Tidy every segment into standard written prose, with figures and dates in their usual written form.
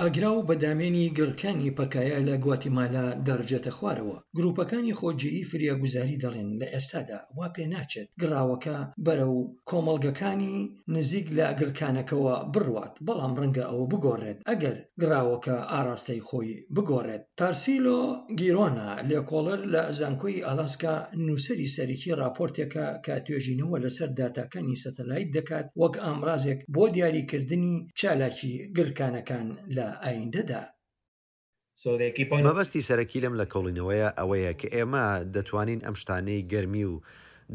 ئاگرا و بەدامێنی گڕکانی پەکایە لە گواتیمالا دەڕجێتە خوارەوە. گروپەکانی خۆجێی فریاگوزاری دەڵێن لە ئێستادا وا پێ ناچێت گڕاوەکە بەرەو کۆمەڵگەکانی نزیک لە گڕکانەکەوە بڕوات، بەڵام ڕەنگە ئەوە بگۆڕێت ئەگەر گڕاوەکە ئاراستەی خۆی بگۆڕێت. تارسیلۆ گیرۆنا لێکۆڵەر لە زانکۆی ئالاسکا نووسەری سەرەکی راپۆرتێکە کە توێژینەوە لەسەر داتاکانی سەتەلایت دەکات وەک ئامڕازێک بۆ دیاریکردنی چالاکی گڕکانەکان لە ئایندەدا. مەبەستی سەرەکی لەم لە کۆڵینەوەیە ئەوەیە کە ئێمە دەتوانین ئەم شتانەی گەرمی و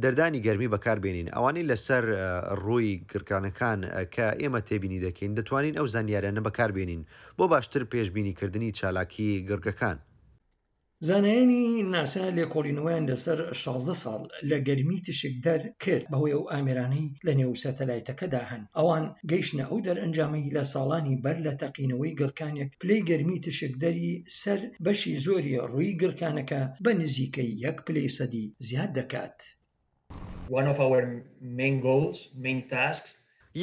دەردانی گەرمی بەکاربێنین، ئەوانەی لەسەر ڕووی گڕکانەکان کە ئێمە تێبینی دەکەین دەتوانین ئەو زانیاریانە بەکاربێنین بۆ باشتر پێشبینیکردنی چالاکی گڕگەکان. زانایانی ناسا لێکۆڵینەوەیان لەسەر 16 ساڵ لە گەرمی تشکدەر کرد بەهۆی ئەو ئامێرانەی لە نێو سەتەلایتەکەدا هەن. ئەوان گەیشتنە ئەو دەرئەنجامەی لە ساڵانی بەر لە تەقینەوەی گڕکانێک پلەی گەرمی تشکدەری سەر بەشی زۆری ڕووی گڕکانەکە بە نزیکەی 1 پلەی سەدی زیاد دەکات.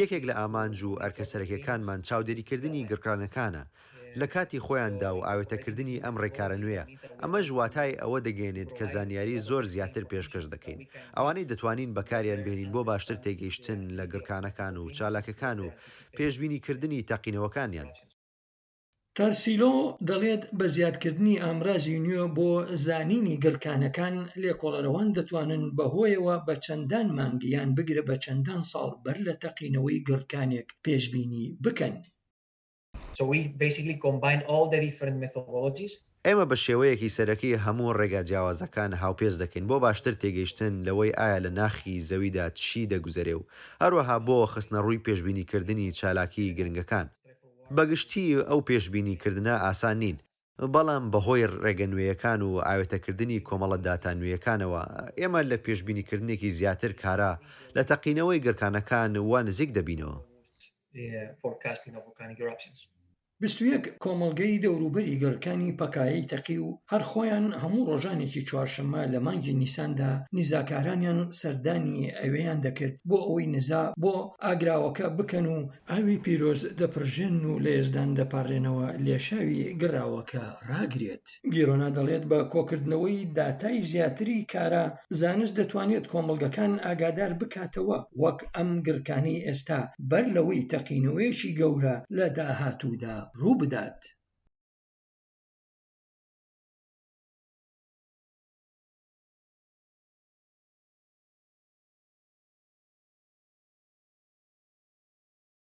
یەکێک لە ئامانج و ئەرکەسەرەکیەکانمان چاودێریکردنی گڕکانەکانە لە کاتی خۆیاندا و ئاوێتەکردنی ئەم ڕێکارە نوێیە. ئەمە ژواتای ئەوە دەگەێنێت کە زانیاری زۆر زیاتر پێشکەش دەکەین، ئەوانەی دەتوانین بەکاریان بێنین بۆ باشتر تێگەیشتن لە گڕکانەکان و چالاکەکان و پێشبینیکردنی تەقینەوەکانیان. تارسیلۆ دەڵێت بە زیادکردنی ئامرازی نوێ بۆ زانینی گڕکانەکان لێکۆڵەرەوان دەتوانن بەهۆیەوە بە چەندان مانگیان بگرە بە چەندان ساڵ بەر لە تەقینەوەی گڕکانێک پێشبینی بکەن. ئێمە بە شێوەیەکی سەرەکی هەموو ڕێگا جیاوازەکان هاوپێچ دەکەین بۆ باشتر تێگەیشتن لەوەی ئایا لە ناخی زەویدا چی دەگوزەرێ و هەروەها بۆ خستنە ڕووی پێشبینیکردنی چالاکی گرنگەکان. بەگشتی ئەو پێشبینیکردنە ئاسان نین، بەڵام بەهۆی ڕێگە نوێیەکان و ئاوێتەکردنی کۆمەڵە داتا نوێیەکانەوە ئێمە لە پێشبینیکردنێکی زیاتر کارا لە تەقینەوەی گڕکانەکان وا نزیک دەبینەوە. 21 کۆمەڵگەی دەوروبەری گڕکانی پەکایی تەقی و هەر خۆیان هەموو ڕۆژانێکی چوارشەممە لە مانگی نیساندا نیزاکارانیان سەردانی ئەوەیان دەکرد بۆ ئەوەی نزا بۆ ئاگراوەکە بکەن و ئاوی پیرۆز دەپڕژێن و لە ێزدان دەپارڕێنەوە لێشاوی گڕاوەکە ڕاگرێت. گیرۆنا دەڵێت بە کۆکردنەوەی داتای زیاتری کارە زانست دەتوانێت کۆمەڵگەکان ئاگادار بکاتەوە وەک ئەم گڕکانەی ئێستا بەر لەوەی تەقینەوەیەکی گەورە لە داهاتوودا ڕوو بدات.